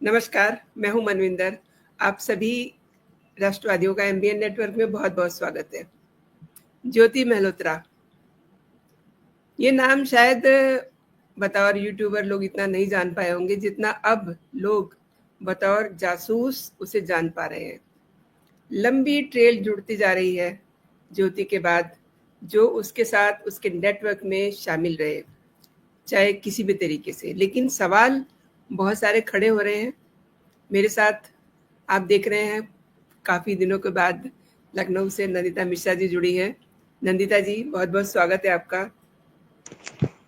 नमस्कार, मैं हूँ मनविंदर। आप सभी राष्ट्रवादियों का एमबीएन नेटवर्क में बहुत-बहुत स्वागत है। ज्योति मल्होत्रा, ये नाम शायद बतौर यूट्यूबर लोग इतना नहीं जान पाए होंगे जितना अब लोग बतौर जासूस उसे जान पा रहे हैं। लंबी ट्रेल जुड़ती जा रही है ज्योति के बाद, जो उसके साथ उसके नेटवर्क में शामिल रहे, चाहे किसी भी तरीके से। लेकिन सवाल बहुत सारे खड़े हो रहे हैं। मेरे साथ आप देख रहे हैं काफ़ी दिनों के बाद लखनऊ से नंदिता मिश्रा जी जुड़ी हैं। नंदिता जी, बहुत-बहुत स्वागत है आपका।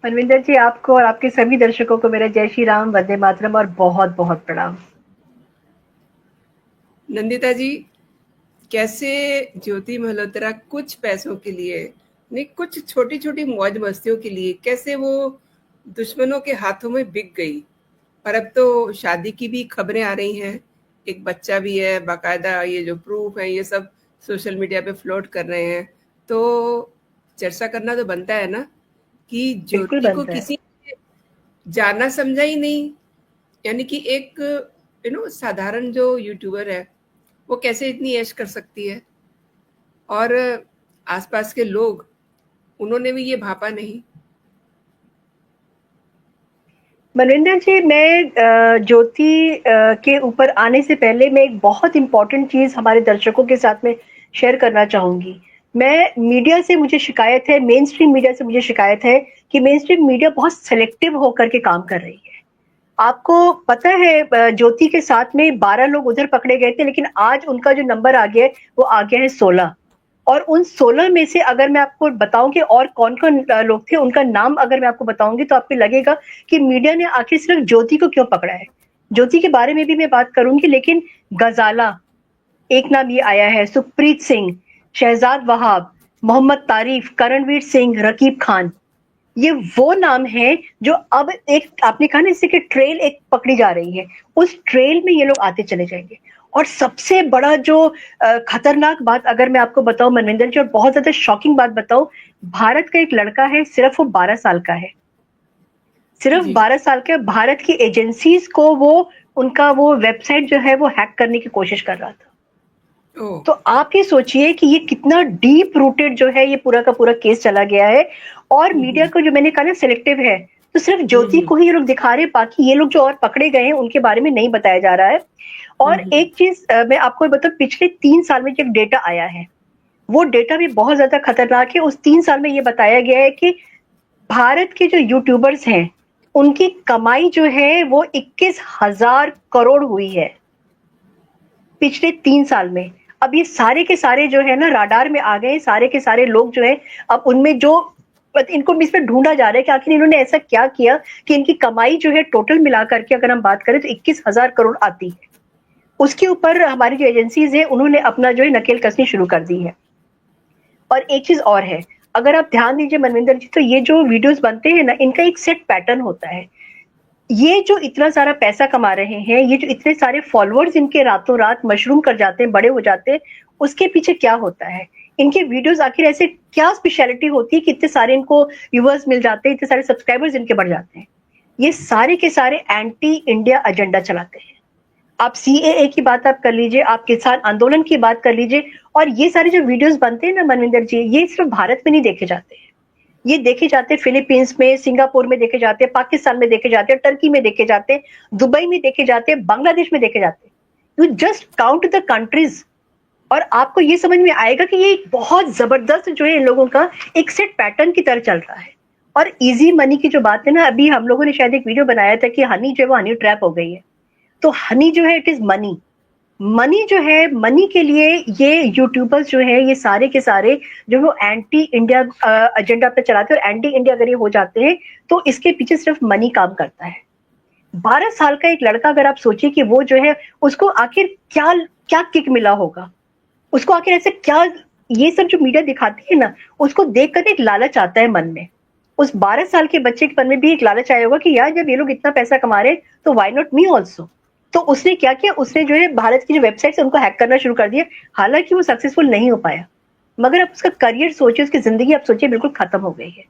मनविंदर जी, आपको और आपके सभी दर्शकों को मेरा जय श्री राम, वंदे मातरम और बहुत बहुत प्रणाम। नंदिता जी, कैसे ज्योति मल्होत्रा कुछ पैसों के लिए, नहीं कुछ छोटी-छोटी मौज-मस्तियों के लिए कैसे वो दुश्मनों के हाथों में बिक गई? और अब तो शादी की भी खबरें आ रही हैं, एक बच्चा भी है, बाकायदा ये जो प्रूफ है ये सब सोशल मीडिया पे फ्लोट कर रहे हैं। तो चर्चा करना तो बनता है ना कि बिल्कुल ज्योति को बनता है। किसी ने जाना समझा ही नहीं। यानी कि एक साधारण जो यूट्यूबर है, वो कैसे इतनी ऐश कर सकती है? और आसपास के लोग, उन्होंने भी ये भापा नहीं। मनविंदर जी, मैं ज्योति के ऊपर आने से पहले मैं एक बहुत इम्पोर्टेंट चीज़ हमारे दर्शकों के साथ में शेयर करना चाहूँगी। मैं मीडिया से मुझे शिकायत है, मेन स्ट्रीम मीडिया से मुझे शिकायत है कि मेन स्ट्रीम मीडिया बहुत सेलेक्टिव होकर के काम कर रही है। आपको पता है ज्योति के साथ में 12 लोग उधर पकड़े गए थे, लेकिन आज उनका जो नंबर आ गया है, वो आ गया है 16। और उन 16 में से अगर मैं आपको बताऊं कि और कौन-कौन लोग थे, उनका नाम अगर मैं आपको बताऊंगी तो आपको लगेगा कि मीडिया ने आखिर सिर्फ ज्योति को क्यों पकड़ा है। ज्योति के बारे में भी मैं बात करूंगी, लेकिन गजाला एक नाम ये आया है, सुखप्रीत सिंह, शहजाद वहाब, मोहम्मद तारिफ, करणवीर सिंह, रकीब खान, ये वो नाम है जो अब एक आपने कहा ना इससे कि ट्रेल एक पकड़ी जा रही है, उस ट्रेल में ये लोग आते चले जाएंगे। और सबसे बड़ा जो खतरनाक बात अगर मैं आपको बताऊं मनविंदर जी, और बहुत ज्यादा शॉकिंग बात बताऊं, भारत का एक लड़का है, सिर्फ वो 12 साल का है, सिर्फ जी। 12 साल के। भारत की एजेंसीज को वो उनका वो वेबसाइट जो है वो हैक करने की कोशिश कर रहा था। ओह! तो आप ये सोचिए कि ये कितना डीप रूटेड जो है ये पूरा का पूरा केस चला गया है। और हुँ, मीडिया हुँ। को जो मैंने कहा ना सिलेक्टिव है, तो सिर्फ हुँ, ज्योति हुँ। को ही ये लोग दिखा रहे हैं, बाकी ये लोग जो और पकड़े गए हैं उनके बारे में नहीं बताया जा रहा है। हुँ, और हुँ। एक चीज मैं आपको बताऊं, पिछले 3 साल में जो एक डेटा आया है, वो डेटा भी बहुत ज्यादा खतरनाक है। उस 3 साल में ये बताया गया है कि भारत के जो यूट्यूबर्स हैं, उनकी कमाई जो है वो 21,000 करोड़ हुई है पिछले 3 साल में। अब ये सारे के सारे जो है ना राडार में आ गए, सारे के सारे लोग जो है, अब उनमें जो इनको इसमें ढूंढा जा रहा है कि आखिर इन्होंने ऐसा क्या किया कि इनकी कमाई जो है टोटल मिला करके अगर हम बात करें तो 21,000 करोड़ आती है। उसके ऊपर हमारी जो एजेंसीज है उन्होंने अपना जो है नकेल कसनी शुरू कर दी है। और एक चीज और है, अगर आप ध्यान दीजिए मनविंदर जी, तो ये जो वीडियोस बनते हैं ना, इनका एक सेट पैटर्न होता है। ये जो इतना सारा पैसा कमा रहे हैं, ये जो इतने सारे फॉलोअर्स इनके रातों रात मशरूम कर जाते हैं, बड़े हो जाते हैं, उसके पीछे क्या होता है? इनके वीडियोस आखिर ऐसे क्या स्पेशलिटी होती है कि इतने सारे इनको व्यूअर्स मिल जाते हैं, इतने सारे सब्सक्राइबर्स इनके बढ़ जाते हैं? ये सारे के सारे एंटी इंडिया एजेंडा चलाते हैं। आप सीएए की बात आप कर लीजिए, आप किसान आंदोलन की बात कर लीजिए, और ये सारे जो वीडियोस बनते हैं ना मनविंदर जी, ये सिर्फ भारत में नहीं देखे जाते हैं, ये देखे जाते हैं फिलीपींस में, सिंगापुर में देखे जाते हैं, पाकिस्तान में देखे जाते हैं, टर्की में देखे जाते हैं, दुबई में देखे जाते हैं, बांग्लादेश में देखे जाते हैं। You just count the countries और आपको ये समझ में आएगा कि ये बहुत जबरदस्त जो है इन लोगों का एक सेट पैटर्न की तरह चल रहा है। और इजी मनी की जो बात है ना, अभी हम लोगों ने शायद एक वीडियो बनाया था कि हनी जो है वो हनी ट्रैप हो गई है। तो हनी जो है इट इज मनी, मनी जो है, मनी के लिए ये यूट्यूबर्स जो है ये सारे के सारे जो वो एंटी इंडिया एजेंडा पे चलाते हैं। और एंटी इंडिया अगर ये हो जाते हैं तो इसके पीछे सिर्फ मनी काम करता है। 12 साल का एक लड़का, अगर आप सोचिए कि वो जो है उसको आखिर क्या क्या किक मिला होगा, उसको आखिर ऐसे क्या, ये सब जो मीडिया दिखाती है ना, उसको देख कर एक लालच आता है मन में। उस 12 साल के बच्चे के मन में भी एक लालच आया होगा कि यार जब ये लोग इतना पैसा कमा रहे हैं तो व्हाई नॉट मी ऑल्सो। तो उसने क्या किया, उसने जो है भारत की जो वेबसाइट है उनको हैक करना शुरू कर दिया। हालांकि वो सक्सेसफुल नहीं हो पाया, मगर अब उसका करियर सोचिए, उसकी जिंदगी आप सोचिए बिल्कुल खत्म हो गई है।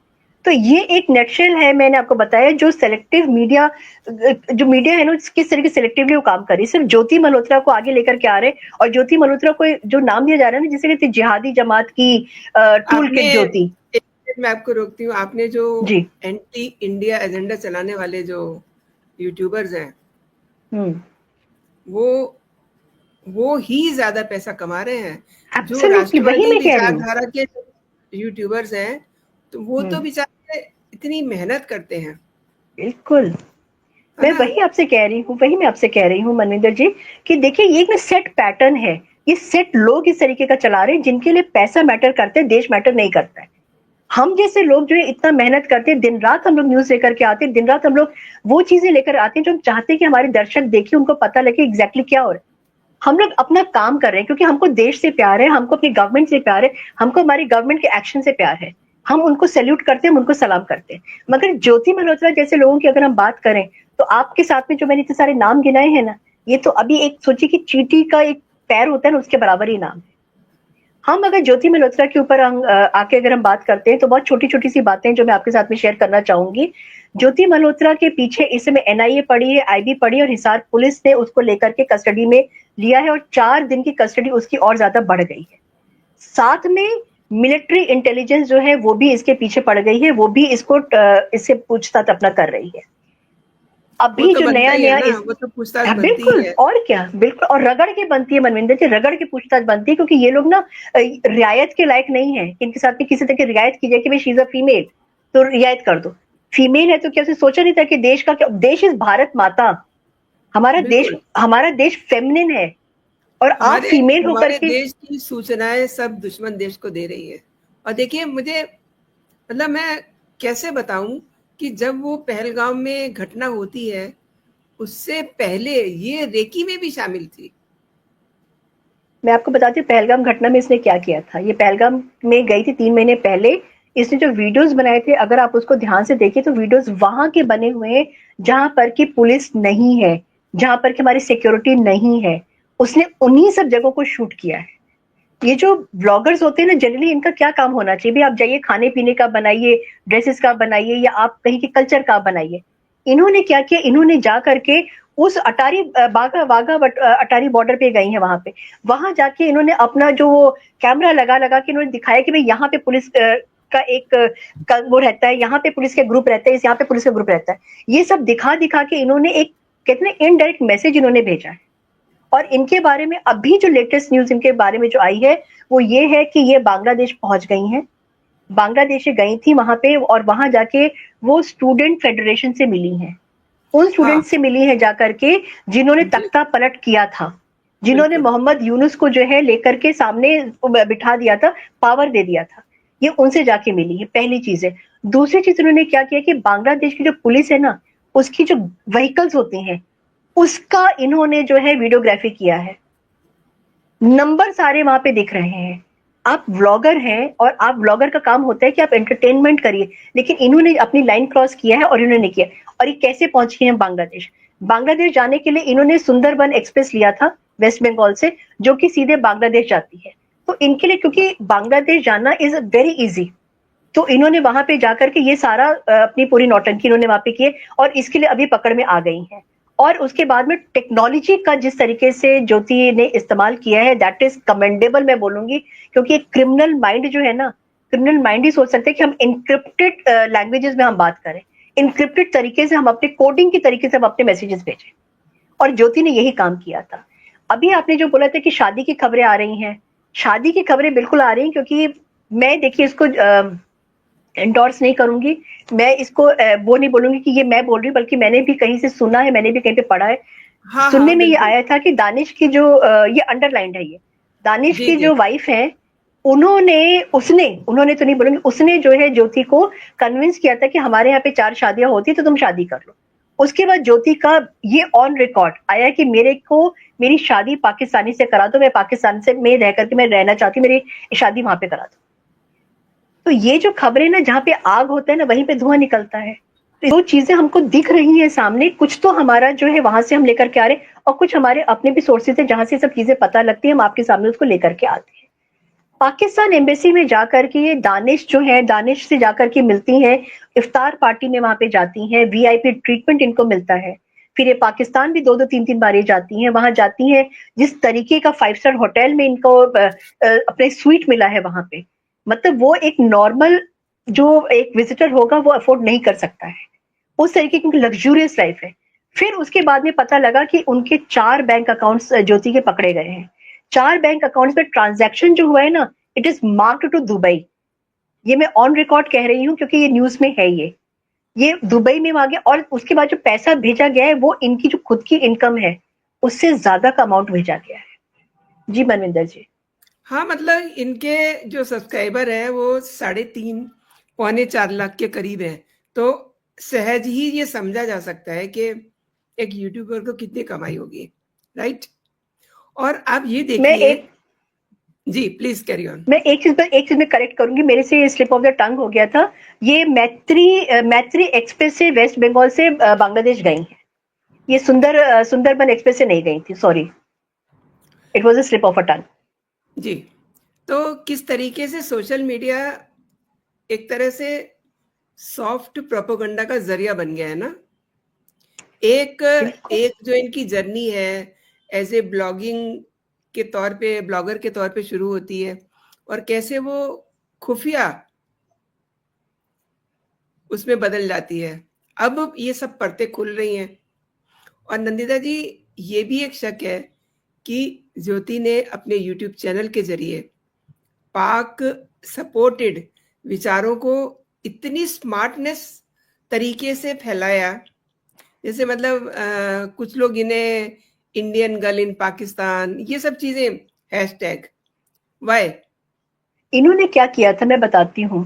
तो ये एक नटशेल है, मैंने आपको बताया, जो सेलेक्टिव मीडिया, जो मीडिया है ना, किस तरह की सेलेक्टिवली वो काम कर रही है। सिर्फ ज्योति मल्होत्रा को आगे लेकर के आ रहे हैं, और ज्योति मल्होत्रा को जो नाम दिया जा रहा है ना, जिसे कहते हैं जिहादी जमात की टूल किट ज्योति। मैं आपको रोकती हूँ, आपने जो जी, एंटी इंडिया एजेंडा चलाने वाले जो यूट्यूबर्स हैं, वो ही ज्यादा पैसा कमा रहे हैं। जो एब्सोल्युटली, वही राष्ट्रवादी मैं कह रही हूँ। विचारधारा के यूट्यूबर्स हैं, तो वो तो बेचारे इतनी मेहनत करते हैं। बिल्कुल, है मैं ना? वही आपसे कह रही हूँ, वही मैं आपसे कह रही हूँ मनविंदर जी, कि देखिए ये एक सेट पैटर्न है, ये सेट लोग इस तरीके का चला रहे हैं जिनके लिए पैसा मैटर करता है, देश मैटर नहीं करता है। हम जैसे लोग जो है इतना मेहनत करते हैं, दिन रात हम लोग न्यूज लेकर के आते हैं, दिन रात हम लोग वो चीजें लेकर आते हैं जो हम चाहते हैं कि हमारे दर्शक देखें, उनको पता लगे एग्जैक्टली क्या हो रहा है। हम लोग अपना काम कर रहे हैं क्योंकि हमको देश से प्यार है, हमको अपनी गवर्नमेंट से प्यार है, हमको हमारी गवर्नमेंट के एक्शन से प्यार है। हम उनको सैल्यूट करते हैं, हम उनको सलाम करते हैं। मगर ज्योति मल्होत्रा जैसे लोगों की अगर हम बात करें, तो आपके साथ में जो मैंने इतने सारे नाम गिनाए हैं ना, ये तो अभी एक सोचिए कि चींटी का एक पैर होता है ना, उसके बराबर ही नाम है। हम अगर ज्योति मल्होत्रा के ऊपर आके अगर हम बात करते हैं, तो बहुत छोटी छोटी सी बातें जो मैं आपके साथ में शेयर करना चाहूंगी। ज्योति मल्होत्रा के पीछे इस समय एनआईए पड़ी है, आईबी पड़ी है, और हिसार पुलिस ने उसको लेकर के कस्टडी में लिया है, और 4 दिन की कस्टडी उसकी और ज्यादा बढ़ गई है। साथ में मिलिट्री इंटेलिजेंस जो है वो भी इसके पीछे पड़ गई है, वो भी इससे पूछताछ अपना कर रही है। अभी तो जो नया नया वो तो पूछताछ बनती बिल्कुल, है। और क्या, बिल्कुल, और रगड़ के बनती है मनविंदर जी, रगड़ के पूछताछ बनती है, क्योंकि ये लोग ना रियायत के लायक नहीं है। इनके साथ में किसी तरह की रियायत की जाए कि भाई शी इज अ फीमेल, तो रियायत कर दो। फीमेल है तो क्या उसने सोचा नहीं था कि देश का क्या, देश इज भारत माता, हमारा देश फेमिनिन है, और आप फीमेल होकर हमारे के देश की सूचनाएं सब दुश्मन देश को दे रही है। और देखिए, मुझे मतलब मैं कैसे बताऊं कि जब वो पहलगाम में घटना होती है, उससे पहले ये रेकी में भी शामिल थी। मैं आपको बताती हूँ पहलगाम घटना में इसने क्या किया था। ये पहलगाम में गई थी 3 महीने पहले। इसने जो वीडियोस बनाए थे, अगर आप उसको ध्यान से देखिए, तो वीडियोस वहां के बने हुए हैं जहां पर की पुलिस नहीं है, जहां पर की हमारी सिक्योरिटी नहीं है। उसने उन्हीं सब जगहों को शूट किया है। ये जो ब्लॉगर्स होते हैं ना, जनरली इनका क्या काम होना चाहिए, भी आप जाइए खाने पीने का बनाइए, ड्रेसेस का बनाइए, या आप कहीं के कल्चर का बनाइए। इन्होंने क्या किया, इन्होंने जा करके उस अटारी बाघा वाघा अटारी बॉर्डर पे गई है, वहां जाके इन्होंने अपना जो कैमरा लगा लगा के इन्होंने दिखाया कि भाई यहाँ पे पुलिस का एक वो रहता है, यहाँ पे पुलिस का ग्रुप रहता है, यहाँ पे पुलिस का ग्रुप रहता है। ये सब दिखा दिखा के इन्होंने एक कितने इनडायरेक्ट मैसेज इन्होंने भेजा है। और इनके बारे में अभी जो लेटेस्ट न्यूज इनके बारे में जो आई है, वो ये है कि ये बांग्लादेश पहुंच गई हैं। बांग्लादेश गई थी वहां पे, और वहां जाके वो स्टूडेंट फेडरेशन से मिली हैं, उन स्टूडेंट से मिली है जाकर के जिन्होंने तख्ता पलट किया था, जिन्होंने मोहम्मद यूनुस को जो है लेकर के सामने बिठा दिया था, पावर दे दिया था। ये उनसे जाके मिली है, पहली चीज है। दूसरी चीज उन्होंने क्या किया कि बांग्लादेश की जो पुलिस है ना, उसकी जो व्हीकल्स होती हैं, उसका इन्होंने जो है वीडियोग्राफी किया है। नंबर सारे वहां पे दिख रहे हैं। आप व्लॉगर हैं, और आप व्लॉगर का काम होता है कि आप एंटरटेनमेंट करिए, लेकिन इन्होंने अपनी लाइन क्रॉस किया है, और इन्होंने किया। और ये कैसे पहुंची है बांग्लादेश? बांग्लादेश जाने के लिए इन्होंने सुंदरबन एक्सप्रेस लिया था वेस्ट बंगाल से, जो कि सीधे बांग्लादेश जाती है। तो इनके लिए, क्योंकि बांग्लादेश जाना इज वेरी इजी, तो इन्होंने वहां पे जाकर के ये सारा अपनी पूरी नौटंकी इन्होंने वहां पे किए, और इसके लिए अभी पकड़ में आ गई हैं। और उसके बाद में टेक्नोलॉजी का जिस तरीके से ज्योति ने इस्तेमाल किया है, दैट इज कमेंडेबल, मैं बोलूंगी। क्योंकि एक क्रिमिनल माइंड जो है ना, क्रिमिनल माइंड ही सोच सकते हैं कि हम इनक्रिप्टेड लैंग्वेजेस में हम बात करें, इनक्रिप्टेड तरीके से हम अपने कोडिंग की तरीके से हम अपने मैसेजेस भेजें, और ज्योति ने यही काम किया था। अभी आपने जो बोला था कि शादी की खबरें आ रही हैं, शादी की खबरें बिल्कुल आ रही हैं, क्योंकि मैं देखिए इसको एंडोर्स नहीं करूंगी, मैं इसको वो नहीं बोलूंगी कि ये मैं बोल रही हूँ, बल्कि मैंने भी कहीं से सुना है, मैंने भी कहीं पे पढ़ा है। सुनने में ये आया था कि दानिश की जो ये अंडरलाइंड है, ये दानिश की जो वाइफ है, उन्होंने तो नहीं बोलूंगी, उसने जो है ज्योति को कन्विंस किया था कि हमारे यहाँ पे 4 शादियां होती तो तुम शादी कर लो। उसके बाद ज्योति का ये ऑन रिकॉर्ड आया कि मेरे को मेरी शादी पाकिस्तानी से करा दो, मैं पाकिस्तान से में रह करके मैं रहना चाहती हूँ, मेरी शादी वहां पे करा दो। तो ये जो खबरें ना, जहाँ पे आग होता है ना, वहीं पे धुआं निकलता है। तो जो चीजें हमको दिख रही हैं सामने, कुछ तो हमारा जो है वहां से हम लेकर के आ रहे, और कुछ हमारे अपने भी सोर्सेज है जहां से सब चीजें पता लगती है, हम आपके सामने उसको लेकर के आते हैं। पाकिस्तान एम्बेसी में जाकर के ये दानिश जो है, दानिश से जाकर के मिलती हैं, इफ्तार पार्टी में वहां पे जाती हैं, वीआईपी ट्रीटमेंट इनको मिलता है। फिर ये पाकिस्तान भी 2-2 3-3 बार ये जाती हैं, वहां जाती हैं, जिस तरीके का 5 स्टार होटल में इनको अपने स्वीट मिला है वहां पे, मतलब वो एक नॉर्मल जो एक विजिटर होगा वो अफोर्ड नहीं कर सकता है, उस तरीके की लग्जूरियस लाइफ है। फिर उसके बाद में पता लगा कि उनके 4 बैंक अकाउंट्स ज्योति के पकड़े गए हैं। 4 बैंक अकाउंट्स में ट्रांजैक्शन जो हुआ है ना, it is marked to Dubai. ये मैं ऑन रिकॉर्ड कह रही हूँ क्योंकि ये न्यूज में है ये दुबई में आ गया, और उसके बाद जो पैसा भेजा गया है वो इनकी जो खुद की इनकम है उससे ज्यादा का अमाउंट भेजा गया है। जी मनविंदर जी। हाँ, मतलब इनके जो सब्सक्राइबर है वो 3.5 पौने 4 लाख के करीब है। तो सहज ही ये समझा जा सकता है कि एक यूट्यूबर को कितनी कमाई होगी, राइट? और आप ये देखिए, जी प्लीज कैरी ऑन। मैं एक चीज में करेक्ट करूंगी, मेरे से स्लिप ऑफ द टंग हो गया था। ये मैत्री एक्सप्रेस से वेस्ट बंगाल से बांग्लादेश गई हैं। ये सुंदरबन एक्सप्रेस से नहीं गई थी, sorry, it was a slip of a tongue. जी, तो किस तरीके से सोशल मीडिया एक तरह से सॉफ्ट प्रोपेगेंडा का जरिया बन गया है ना। एक जो इनकी जर्नी है एज ए ब्लॉगिंग के तौर पे, ब्लॉगर के तौर पे शुरू होती है, और कैसे वो खुफिया उसमें बदल जाती है। अब ये सब परतें खुल रही हैं। और नंदिता जी, ये भी एक शक है कि ज्योति ने अपने यूट्यूब चैनल के जरिए पाक सपोर्टेड विचारों को इतनी स्मार्टनेस तरीके से फैलाया, जैसे मतलब कुछ लोग इन्हें इंडियन गर्ल इन पाकिस्तान, ये सब चीजें, हैशटैग वाई। इन्होंने क्या किया था मैं बताती हूँ।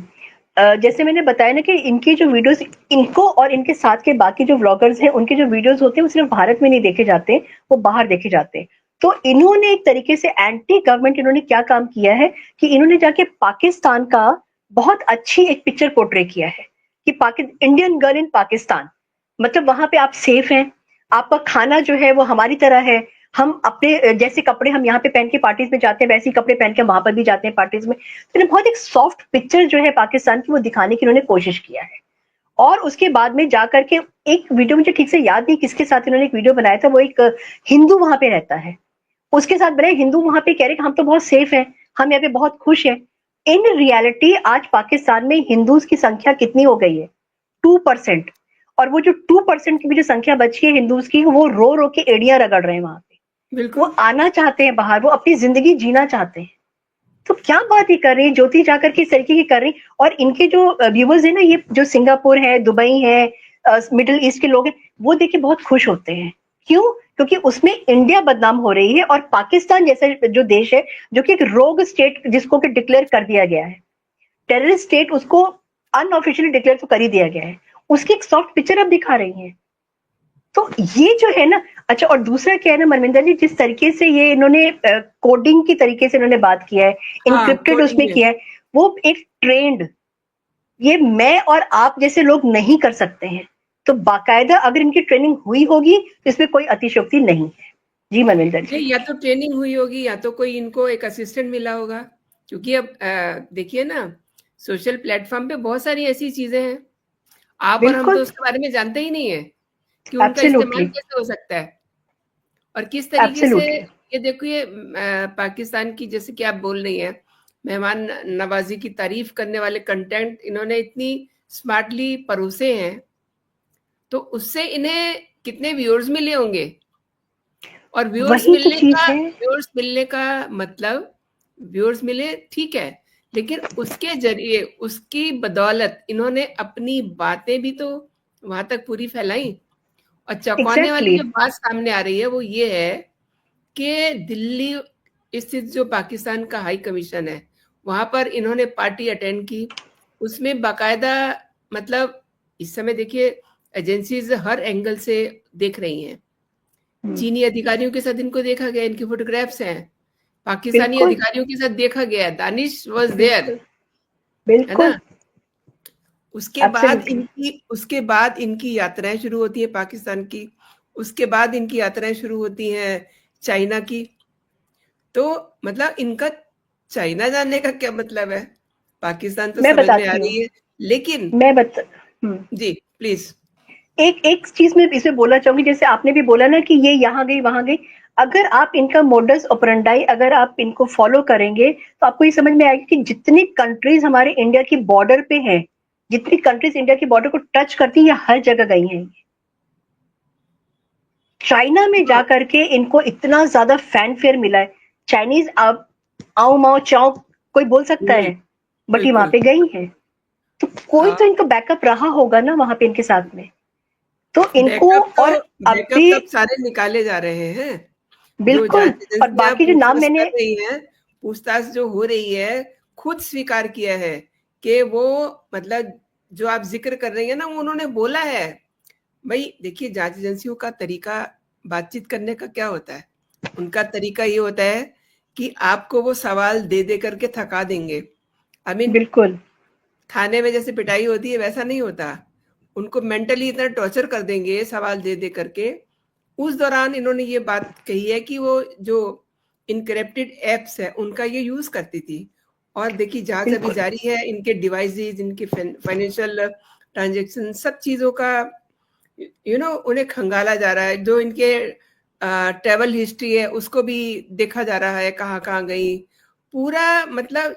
जैसे मैंने बताया ना कि इनके जो वीडियोस, इनको और इनके साथ के बाकी जो व्लॉगर्स हैं उनके जो वीडियोस होते हैं वो सिर्फ भारत में नहीं देखे जाते, वो बाहर देखे जाते हैं। तो इन्होंने एक तरीके से एंटी गवर्नमेंट इन्होंने क्या काम किया है कि इन्होंने जाके पाकिस्तान का बहुत अच्छी एक पिक्चर पोर्ट्रे किया है कि इंडियन गर्ल इन पाकिस्तान, मतलब वहां पे आप सेफ हैं, आपका खाना जो है वो हमारी तरह है, हम अपने जैसे कपड़े हम यहाँ पे पहन के पार्टीज में जाते हैं वैसे ही कपड़े पहन के वहां पर भी जाते हैं पार्टीज में। तो इन्हें बहुत एक सॉफ्ट पिक्चर जो है पाकिस्तान की वो दिखाने की इन्होंने कोशिश किया है। और उसके बाद में जाकर के एक वीडियो, मुझे ठीक से याद नहीं किसके साथ इन्होंने एक वीडियो बनाया था, वो एक हिंदू वहां पे रहता है, उसके साथ बनाया, हिंदू वहां पे कह रहे कि हम तो बहुत सेफ हैं, हम यहाँ पे बहुत खुश हैं। इन रियलिटी आज पाकिस्तान में हिंदूज की संख्या कितनी हो गई है? 2%। और वो जो 2% की भी जो संख्या बची है हिंदूज की, वो रो रो के एड़ियां रगड़ रहे हैं वहां पे। वो बिल्कुल। आना चाहते हैं बाहर, वो अपनी जिंदगी जीना चाहते हैं। तो क्या बात ही कर रही है ज्योति जाकर के इस तरीके की कर रही। और इनके जो व्यूवर्स है ना, ये जो सिंगापुर है, दुबई है, मिडिल ईस्ट के लोग हैं, वो देखिए बहुत खुश होते हैं। क्यों? क्योंकि उसमें इंडिया बदनाम हो रही है और पाकिस्तान जैसा जो देश है, जो कि एक रोग स्टेट जिसको कि डिक्लेयर कर दिया गया है, टेररिस्ट स्टेट, उसको अनऑफिशियली डिक्लेयर तो कर ही दिया गया है, उसकी एक सॉफ्ट पिक्चर अब दिखा रही है। तो ये जो है ना, अच्छा, और दूसरा क्या है ना मनविंदर जी, जिस तरीके से ये इन्होंने कोडिंग की तरीके से इन्होंने बात किया है, इनक्रिप्टेड उसमें किया है, वो एक ट्रेंड, ये मैं और आप जैसे लोग नहीं कर सकते हैं। तो बाकायदा अगर इनकी ट्रेनिंग हुई होगी तो इसमें कोई अतिशयोक्ति नहीं है। जी मनविंदर जी। या तो ट्रेनिंग हुई होगी या तो कोई इनको एक असिस्टेंट मिला होगा, क्योंकि अब देखिए ना, सोशल प्लेटफॉर्म पे बहुत सारी ऐसी चीजें हैं, आप और हम तो बिल्कुल, उसके बारे में जानते ही नहीं है कि उनका इस्तेमाल एब्सोल्युटली, कैसे हो सकता है और किस तरीके से। एब्सोल्युटली। ये देखो, ये पाकिस्तान की, जैसे कि आप बोल रही हैं, मेहमान नवाजी की तारीफ करने वाले कंटेंट इन्होंने इतनी स्मार्टली परोसे हैं, तो उससे इन्हें कितने व्यूअर्स मिले होंगे। और वही तो चीज है। व्यूअर्स मिलने का मतलब, व्यूअर्स मिले ठीक है, लेकिन उसके जरिए, उसकी बदौलत इन्होंने अपनी बातें भी तो वहां तक पूरी फैलाई। और चौंकाने वाली एग्जैक्टली जो बात सामने आ रही है वो ये है कि दिल्ली स्थित जो पाकिस्तान का हाई कमीशन है, वहां पर इन्होंने पार्टी अटेंड की। उसमें बाकायदा, मतलब इस समय देखिए, एजेंसीज हर एंगल से देख रही हैं। चीनी अधिकारियों के साथ इनको देखा गया, इनकी फोटोग्राफ्स हैं। पाकिस्तानी बिल्कुल, अधिकारियों के साथ देखा गया, दानिश वाज देयर, बिल्कुल, है ना। बिल्कुल, एब्सोल्युटली। उसके बाद इनकी यात्राएं शुरू होती है पाकिस्तान की। उसके बाद इनकी यात्राएं शुरू होती हैं चाइना की। तो मतलब इनका चाइना जानने का क्या मतलब है? पाकिस्तान तो मैं समझ में आ बताती हूँ। रही है, लेकिन मैं बता जी प्लीज। एक एक चीज मैं इसमें बोलना चाहूंगी, जैसे आपने भी बोला ना कि ये यहाँ गई वहां गई। अगर आप इनका मोडस ऑपरेंडाई अगर आप इनको फॉलो करेंगे तो आपको ये समझ में आएगा कि जितनी कंट्रीज हमारे इंडिया की बॉर्डर पे हैं, जितनी कंट्रीज इंडिया की बॉर्डर को टच करती हैं, ये हर जगह गई हैं। चाइना में तो जाकर के इनको इतना ज्यादा फैनफेयर मिला है। चाइनीज अब आओ माओ चाओ कोई बोल सकता है, बट ये वहां बिल्कुल। पे गई है। तो कोई हाँ, तो इनको बैकअप रहा होगा ना वहां पे इनके साथ में, तो इनको। बैकअप तो और अब बैकअप भी तो अब सारे निकाले जा रहे हैं। जो बिल्कुल। जांच और एजेंसियां बाकी जो नाम पूछताछ कर मैंने रही हैं, पूछताछ जो हो रही है, खुद स्वीकार किया है कि वो, मतलब जो आप जिक्र कर रही हैं ना, वो उन्होंने बोला है। भाई देखिए, जांच एजेंसियों का तरीका बातचीत करने का क्या होता है? उनका तरीका ये होता है कि आपको वो सवाल दे दे करके थका देंगे। आई मीन, बिल्कुल थाने में जैसे पिटाई होती है वैसा नहीं होता। उनको मेंटली इतना टॉर्चर कर देंगे सवाल दे दे करके। उस दौरान इन्होंने ये बात कही है कि वो जो इनक्रिप्टेड एप्स है उनका ये यूज करती थी। और देखिए, जांच अभी बिल्कुल जारी है, इनके डिवाइसेस, इनके फाइनेंशियल ट्रांजेक्शन, सब चीजों का उन्हें खंगाला जा रहा है। जो इनके ट्रेवल हिस्ट्री है उसको भी देखा जा रहा है, कहाँ कहाँ गई। पूरा मतलब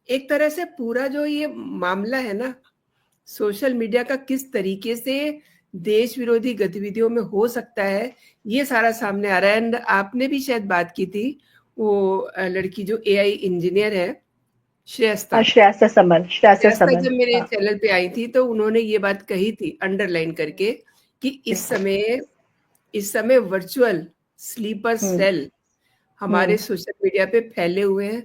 एक तरह से पूरा जो ये मामला है ना, सोशल मीडिया का किस तरीके से देश विरोधी गतिविधियों में हो सकता है, ये सारा सामने आ रहा है। एंड आपने भी शायद बात की थी, वो लड़की जो एआई इंजीनियर है, श्रेयस्ता। श्रेयस्ता श्रेयस्ता समन। जब मेरे हाँ चैनल पे आई थी तो उन्होंने ये बात कही थी अंडरलाइन करके कि बिल्कुल। इस समय वर्चुअल स्लीपर हम्म सेल हमारे हम्म सोशल मीडिया पे फैले हुए हैं।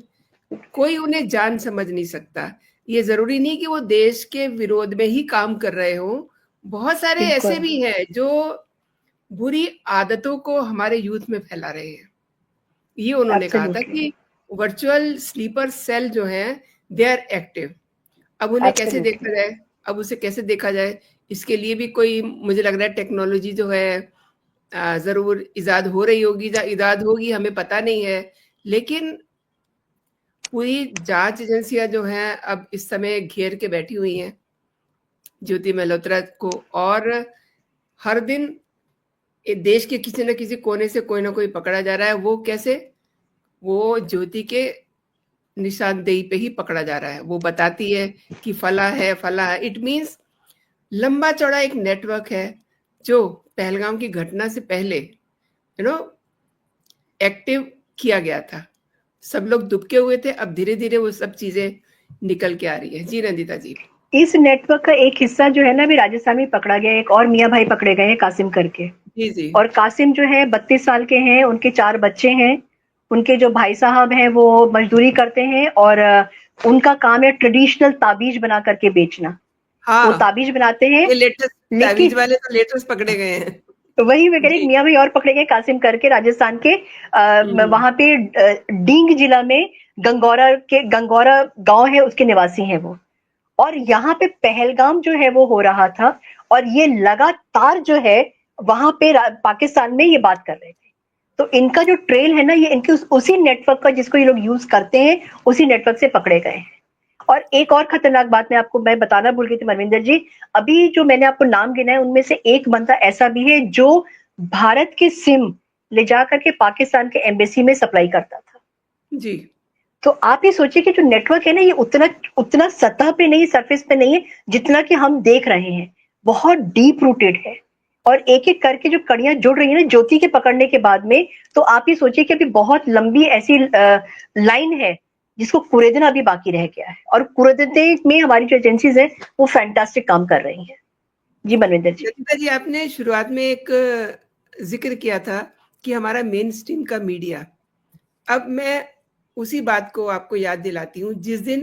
कोई उन्हें जान समझ नहीं सकता। ये जरूरी नहीं कि वो देश के विरोध में ही काम कर रहे हों। बहुत सारे ऐसे बिल्कुल भी हैं जो बुरी आदतों को हमारे यूथ में फैला रहे हैं। ये उन्होंने कहा था एब्सोल्युटली कि वर्चुअल स्लीपर सेल जो हैं, दे आर एक्टिव। अब उन्हें कैसे एब्सोल्युटली देखा जाए, अब उसे कैसे देखा जाए, इसके लिए भी कोई, मुझे लग रहा है टेक्नोलॉजी जो है जरूर इजाद हो रही होगी, या इजाद होगी, हमें पता नहीं है। लेकिन पूरी जांच एजेंसियां जो हैं अब इस समय घेर के बैठी हुई हैं ज्योति मल्होत्रा को। और हर दिन देश के किसी न किसी कोने से कोई ना कोई पकड़ा जा रहा है। वो कैसे? वो ज्योति के निशानदेही पे ही पकड़ा जा रहा है। वो बताती है कि फला है, फला है। इट मीन्स लंबा चौड़ा एक नेटवर्क है जो पहलगाम की घटना से पहले एक्टिव किया गया था। सब लोग दुबके हुए थे, अब धीरे धीरे वो सब चीजें निकल के आ रही है। जी नंदिता जी। इस नेटवर्क का एक हिस्सा जो है ना, अभी राजस्थान में पकड़ा गया है। एक और मियाँ भाई पकड़े गए हैं, कासिम करके। जी जी। और कासिम जो है 32 साल के हैं, उनके 4 बच्चे हैं। उनके जो भाई साहब हैं वो मजदूरी करते हैं, और उनका काम है ट्रेडिशनल ताबीज बना करके बेचना। वो हाँ, ताबीज बनाते हैं। ये लेटेस्ट तावीज लेकिन वाले तो लेटेस्ट पकड़े गए हैं। वही मैं कह रही, जी। मियाँ भाई और पकड़े गए कासिम करके, राजस्थान के हम्म। वहां पे डींग जिला में गंगौरा गांव है, उसके निवासी हैं वो। और यहाँ पे पहलगाम जो है वो हो रहा था, और ये लगातार जो है वहां पे पाकिस्तान में ये बात कर रहे थे। तो इनका जो ट्रेल है ना, ये इनके उसी नेटवर्क का जिसको ये लोग यूज करते हैं, उसी नेटवर्क से पकड़े गए हैं। और एक और खतरनाक बात मैं बताना भूल गई थी मनविंदर जी। अभी जो मैंने आपको नाम गिना है, उनमें से एक बंदा ऐसा भी है जो भारत के सिम ले जाकर के पाकिस्तान के एम्बेसी में सप्लाई करता था। जी। तो आप ये सोचिए कि जो नेटवर्क है ना, ये उतना उतना सतह पे नहीं, सरफेस पे नहीं है जितना कि हम देख रहे हैं। बहुत डीप रूटेड है। और एक एक करके जो कड़ियां जुड़ रही है ना ज्योति के पकड़ने के बाद में, तो आप ये सोचिए कि अभी बहुत लंबी ऐसी लाइन है जिसको कुरेदना अभी बाकी रह गया है। और कुरेदने में हमारी जो एजेंसीज है वो फैंटास्टिक काम कर रही हैं। जी मनविंदर जी। नंदिता जी, आपने शुरुआत में एक जिक्र किया था कि हमारा मेन स्ट्रीम का मीडिया। अब मैं उसी बात को आपको याद दिलाती हूँ। जिस दिन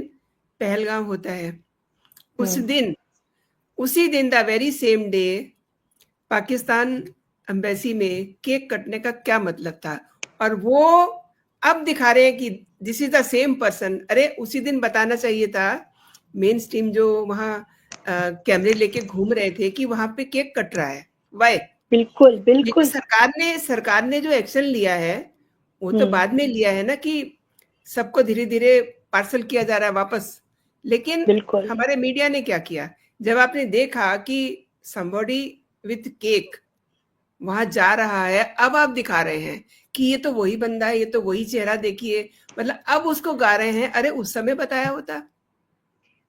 पहलगाम होता है, उस हम्म दिन, उसी दिन, the very same day, Pakistan embassy में केक कटने का क्या मतलब था। और वो अब दिखा रहे हैं कि this is the same person. अरे उसी दिन बताना चाहिए था मेन स्ट्रीम जो वहां कैमरे लेके घूम रहे थे कि वहां पे केक कट रहा है। वाई? बिल्कुल लेकिन बिल्कुल। सरकार ने जो एक्शन लिया है वो तो हम्म बाद में लिया है ना, कि सबको धीरे धीरे पार्सल किया जा रहा है वापस। लेकिन बिल्कुल हमारे मीडिया ने क्या किया, जब आपने देखा कि somebody with केक वहां जा रहा है, अब आप दिखा रहे हैं कि ये तो वही बंदा है, ये तो वही चेहरा, देखिए, मतलब अब उसको गा रहे हैं। अरे उस समय बताया होता।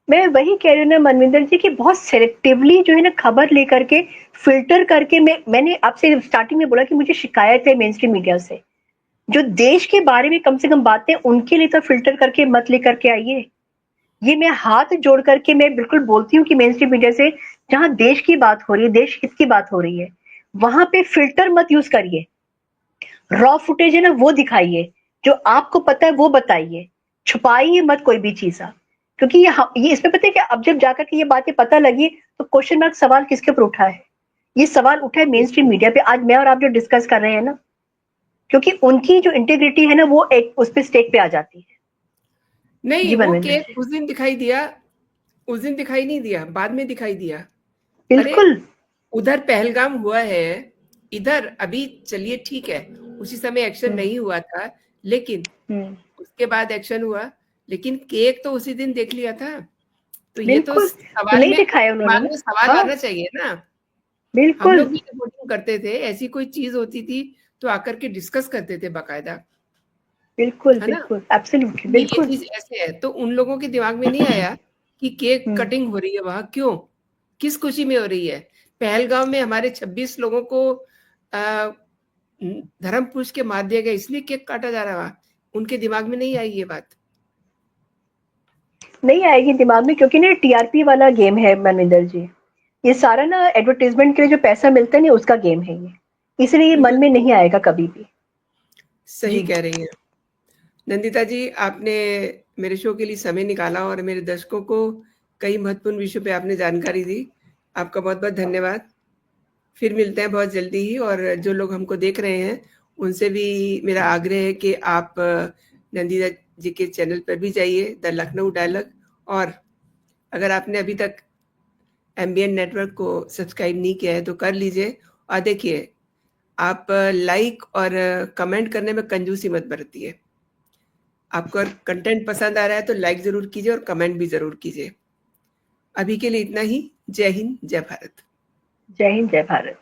मैं वही कह रही हूँ ना मनविंदर जी कि बहुत सेलेक्टिवली जो है ना खबर लेकर के फिल्टर करके मैंने आपसे स्टार्टिंग में बोला कि मुझे शिकायत है मेन स्ट्रीम मीडिया से। जो देश के बारे में कम से कम बातें उनके लिए तो फिल्टर करके मत लेकर के आइए। ये मैं हाथ जोड़ करके मैं बिल्कुल बोलती हूँ कि मेन स्ट्रीम मीडिया से, जहां देश की बात हो रही है, देश हित की बात हो रही है, वहां पे फिल्टर मत यूज करिए। रॉ फुटेज है ना वो दिखाइए, जो आपको पता है वो बताइए, छुपाइए मत कोई भी चीज आप। क्योंकि ये इसमें पता है कि अब जब जाकर के ये बातें पता लगी तो क्वेश्चन मार्क सवाल किसके ऊपर उठा है? ये सवाल उठा है मेन स्ट्रीम मीडिया पे। आज मैं और आप जो डिस्कस कर रहे हैं ना, क्योंकि उनकी जो इंटीग्रिटी है ना वो एक उस पे स्टेक पे आ जाती है। नहीं, जी वो मनविंदर जी, केक उस दिन दिखाई दिया, उस दिन दिखाई नहीं दिया, बाद में दिखाई दिया। अरे बिल्कुल। उधर पहलगाम हुआ है, इधर अभी चलिए ठीक है, उसी समय एक्शन हम्म, नहीं हुआ था, लेकिन हम्म, उसके बाद एक्शन हुआ। लेकिन केक तो उसी दिन देख लिया था। तो ये तो बिल्कुल तो सवाल नहीं में, दिखाया उन्होंने दिमाग ना। में सवाल हाँ आना चाहिए ना। हम बिल्कुल लोग भी रिपोर्टिंग करते थे, ऐसी कोई चीज होती थी तो आकर के डिस्कस करते थे बाकायदा, बिल्कुल है ना। बिल्कुल एब्सोल्युटली नहीं, ये बिल्कुल। चीज ऐसे है तो उन लोगों के दिमाग में नहीं आया कि केक हम्म, कटिंग हो रही है वहां, क्यों, किस खुशी में हो रही है। पहलगाम में हमारे 26 लोगों को आ, धर्म पूछ के मार दिया गया, इसलिए केक काटा जा रहा है वहां। उनके दिमाग में नहीं आई ये बात। नहीं आएगी दिमाग में, क्योंकि ना टीआरपी वाला गेम है मनविंदर जी। ये सारा ना एडवर्टाइजमेंट के लिए जो पैसा मिलता है ना उसका गेम है ये, इसलिए ये मन में बिल्कुल नहीं आएगा कभी भी। सही जी कह रही हैं नंदिता जी। आपने मेरे शो के लिए समय निकाला और मेरे दर्शकों को कई महत्वपूर्ण विषयों पे आपने जानकारी दी। आपका बहुत बहुत धन्यवाद। फिर मिलते हैं बहुत जल्दी ही, और जो लोग हमको देख रहे हैं उनसे भी मेरा आग्रह है कि आप नंदिता जी के चैनल पर भी जाइए, द लखनऊ डायलॉग। और अगर आपने अभी तक एमबीएन नेटवर्क को सब्सक्राइब नहीं किया है तो कर लीजिए। और देखिए, आप लाइक और कमेंट करने में कंजूसी मत बरतिए। आपको अगर कंटेंट पसंद आ रहा है तो लाइक जरूर कीजिए और कमेंट भी जरूर कीजिए। अभी के लिए इतना ही। जय हिंद, जय भारत। जय हिंद, जय भारत।